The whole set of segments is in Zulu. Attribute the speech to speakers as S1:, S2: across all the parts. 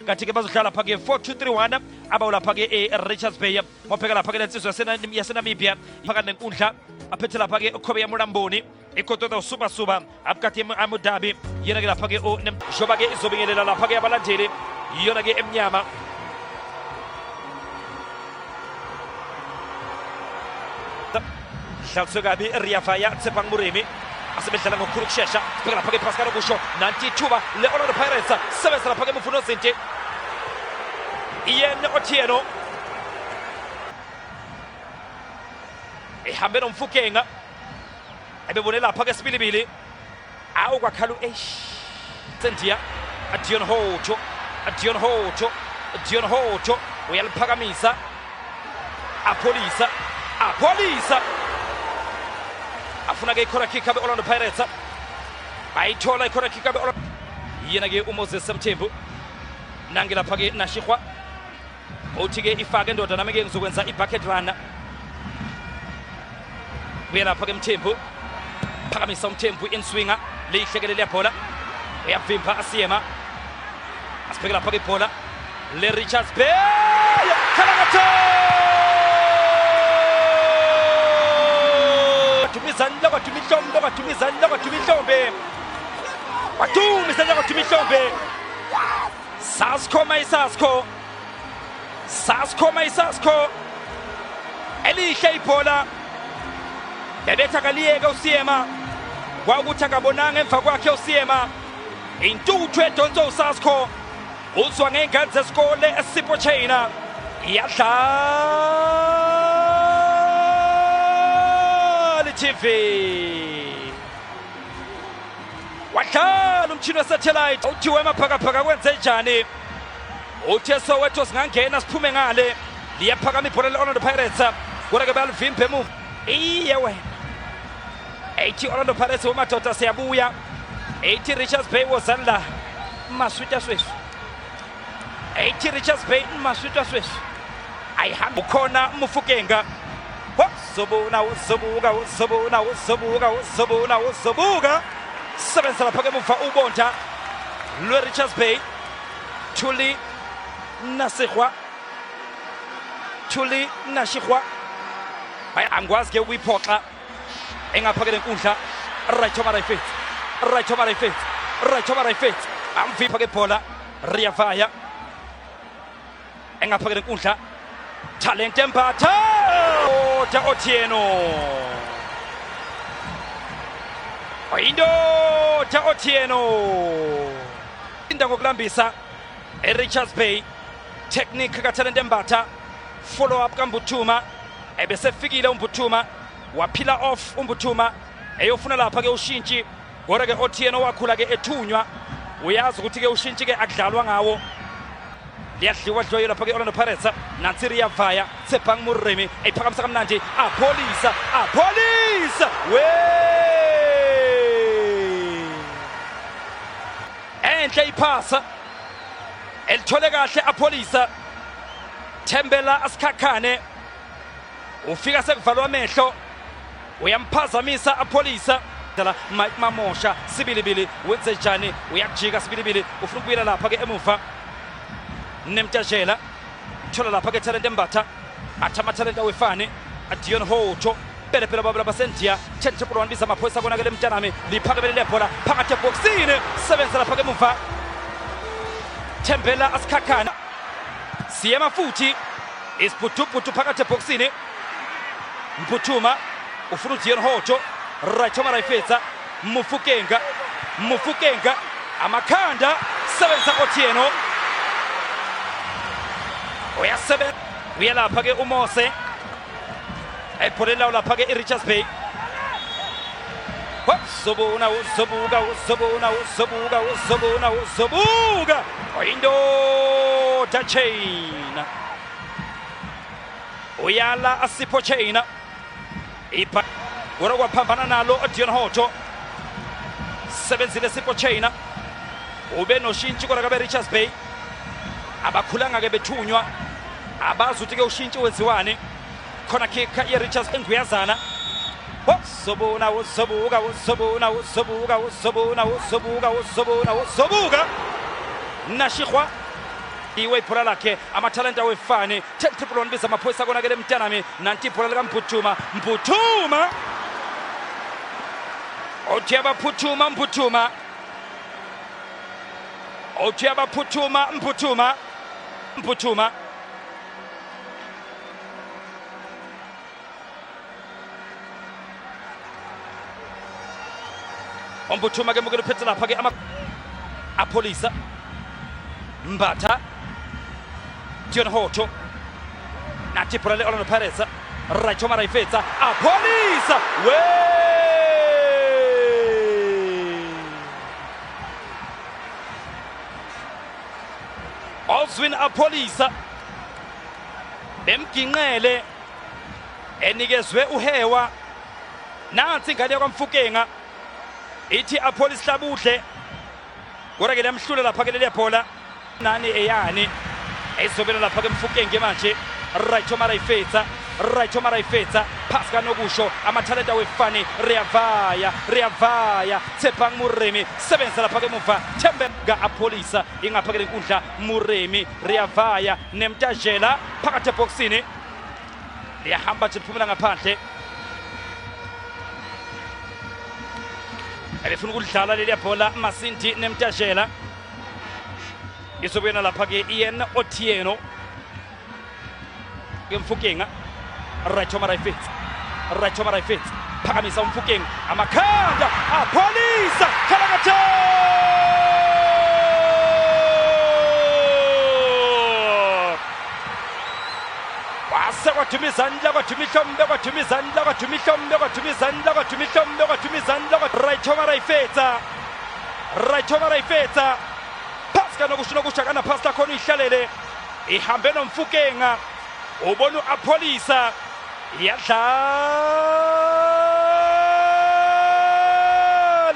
S1: kanti ke bazodlala lapha ke 4-2-3-1 abawulapha ke Richards Bay mobheka lapha ke lensizwe yaseNamibia phakathi nenkundla aphethe lapha ke Khobe yaMulamboni ikotota usuba abukati Abu Dhabi yena ke lapha ke njoba ke izobingelela lapha ke abalandeli yona ke emnyama Hlalso kabi Riafaya Tsepang Murimi asebedlala ngokukhulu kushesha sibheka lapha ke Pascal Kusho nanti ithuba le-Orlando Pirates sebenzisa lapha ke Mfuno Zinti Ian Otieno ehambe nomfukenga ebebone lapha ke sibilibili awu kwakhalu Sentia Dion Hojo uyaliphakamisa apolisa afuna ke ikhona kick abe Orlando Pirates ayithola ikhona kick abe yena ke uMoses Mthembu nangi lapha ke Nashihwa uthi ke ifake indoda nami ke ngizokwenza ibucket run uyalapha ke Mthembu phakamisa uMthembu inswinga leyihlekelele yebhola uyavimba asiyema asibheke lapha ke ibhola le Richards Bay Kalakato Tumizanla Sasko Maisasko elihle ibhola ebetha kaliyeka uSiyema kwakuthi akabonanga emva kwakhe uSiyema intuthu edonso uSasko uzwa ngengane zesikole eSipho China iyadlala TV wadlala umtshini we-satellite uthiwe emaphakaphaka kwenze njani uthe Soweto singangena siphume ngale liyaphakama ibhola le-Orlando Pirates kodwa ke bayalivimba emuva iye wena ethi Orlando Pirates wemadoda siyabuya ethi Richards Bay wozalla maswita sweshu ethi Richards Bay maswita sweshu ayihamba ukhona Mufukenga zobuka sebenza lapha ke muva ubonda lwe-Richards Bay Thuli Nashihwa hayi angikwazi ke ukuyiphoxa engaphakele enkundla right over right amvipha ke bhola Riafaya engaphakele enkundla talent empatha Otieno inda ngokulambisa Richards Bay technique kaTalent Mbatha follow up kaMbuthuma ebesefikile uMbuthuma waphila off uMbuthuma eyofuna lapha ke ushintshi kodwa ke Otieno wakhula ke ethunywa uyazi ukuthi ke ushintshi ke akudlalwa ngawo liyadliwa dloyo lapha ke Orlando Pirates nansi Riafaya Tsepang Murimi ayiphakamisa kamnandi apolisa enhle iphasa elithole kahle apolisa Thembela Asikhakhane ufika sekuvalwa amehlo uyamphazamisa apolisa dala Mike Mamosha sibilibili wenze njani uyakujika sibilibili ufuna ukubuyela lapha ke emuva Nemtajela thola lapha ke Talent Mbatha athama talent awefane Dion Hojo phela baba basentia chenthepolo wanibisa amaphoyisa konakele mntanami liphakemele lebhola phakathi eboxini sebenza lapha ke emuva Thembela Asikhakhane siyema futhi isibhutubhutu phakathi eboxini Mputhuma ufuna Dion Hojo right over right Mufukenga amakhanda sebenza Otieno uyalapha ke uMose epholela lapha ke Richards Bay zobuka indoda China uyala asipho China kodwa kwaphambana nalo Dion Hojo sebenzile Sipho China ube noshintshi kodwa kabe Richards Bay abakhulanga ke bethunywa abazi ukuthi ke ushintshi wenziwane khona kick ye Richards enguyazana zobuka Nashihwa iwe ibhola lakhe amathalenta wefani 10-1 biza amaphoyisa konakele Mtanami nanti ibhola lika Mphuthuma othi abaphuthuma Mphuthuma Mphuthuma ke mukele uphethe lapha ke Apholisa Mbatha Dion Hoto nathi ibhola le-Orlando Pirates right Choma Raifetsa Apholisa Oswin Apholisa bemginqele enikezwe uhewa nansi ingane yakwaMfukenga ithi Apholisa Hlabuhle kodwa ke lamhlule lapha ke leli bhola nani eyani ezobela lapha ke Mfukenge manje right Choma Raifetsa pass kanokusho amathalenta wefani Riyavaya Tshepang Muremi sebenza lapha ke muva Thembe ga Apholisa ingapha ke lenkundla Muremi Riyavaya Nemtajela phakathi eboxini liyahamba nje liphumela ngaphandle elifuna ukudlala leli bhola Masindi Nemtajela izobuyena lapha ke Ian Otieno ke Mfukenga right Choma Raifetsa phakamisa uMfukenga amakhanda Apholisa Khalakatha wase kwathuma izandla kwathuma ihlombe right Choma Raifetsa Pascal nokusho kana pasta khona ihlalele ihambe noMfukenga ubona Apholisa yadlala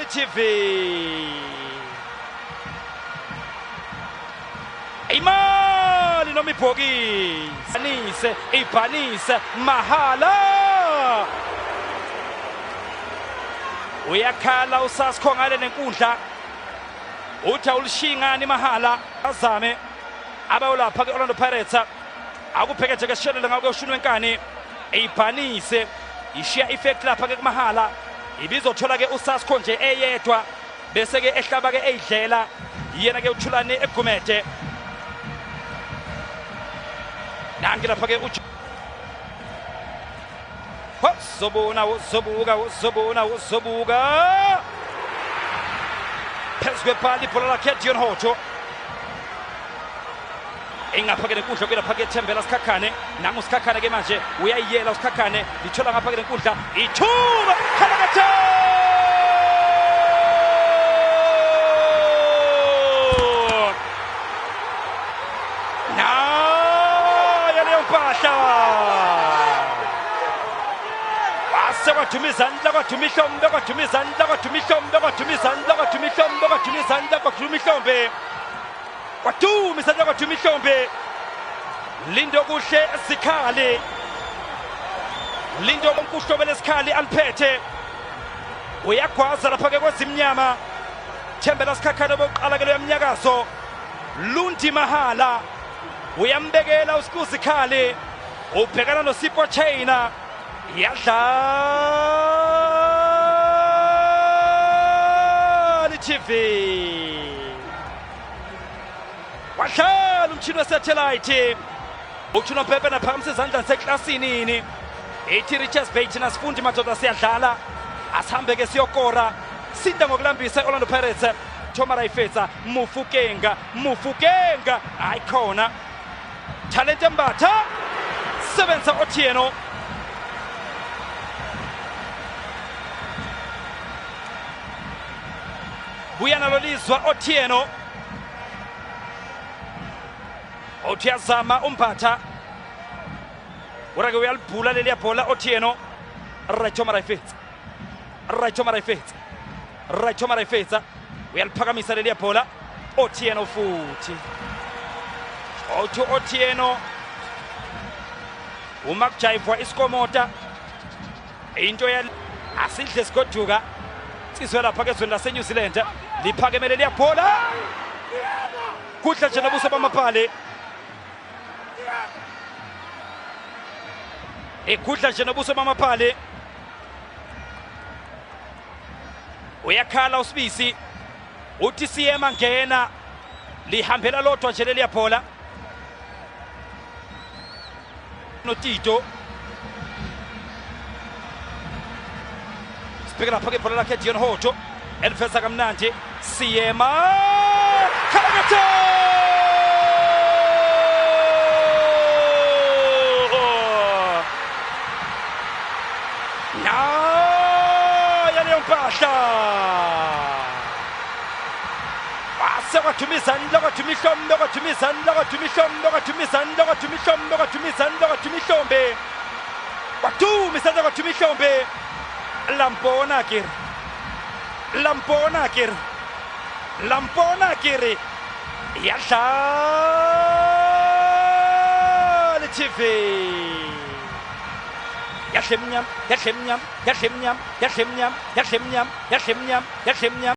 S1: TV imali noma ibhokisi ibhanise mahala uyakhala uSaskho ngale nenkundla uthi awulishingani mahala azame abayolapha ke Orlando Pirates akuphekethe ke shelele ngako ushunu wenkani ibhanise ishiya effect lapha ke kumahala ibizothola ke uSaskho nje eyedwa bese ke ehlaba ke eyidlela yena ke uthulane egumede nangi lapha ke uzobuka phezwe pali ibhola lakhe Dion Hoto engapha ke lenkundla kwelapha ke Thembela Sikhakhane nangu Sikhakhane ke manje uyayiyela uSikhakhane lithola ngapha ke lenkundla ithuba Khalakatha leyo mpahla wase kwathuma izandla kwathuma ihlombe Lindo kuhle Sikhali Lindo Nkuhlobele Sikhali aliphethe uyagwaza lapha ke kwezimnyama Thembela Sikhakhane bokuqala ke loyamnyakazo Lundi Mahala uyambekela uSikhali ubhekana noSipho Chaina yadlala TV wahlala umtshini wesatellite uthuna Pepe naphakamisa izandla seklasini ini ethi Richards Bay thina sifundi madoda siyadlala asihambe ke siyokora sinta ngokulambisa Orlando Pirates Choma Raifetsa Mufukenge ayikhona talent Mbatha sebenza Otieno buyana lolizwa Otieno Otiazama Mbatha urake uyalibhula leli bhola Otieno right Choma Raifetsa uyaliphakamisa leli bhola Otieno futhi Otieno uma kujayivwa isikomota into ya asidle sigoduka sizwe lapha ke ezweni lase New Zealand liphakemele leli bhola kudla nje nobuso bamapale egudla nje nobuso bamaphale uyakhala uSibisi uthi siyema ngena lihambela lodwa nje leliya bhola noTito sibheke lapha ke bhola lakhe Dion Hoto elifesa kamnandi siyema Kalagato mpahla wathumisa lampona kiri yadlala TV yahle mnyam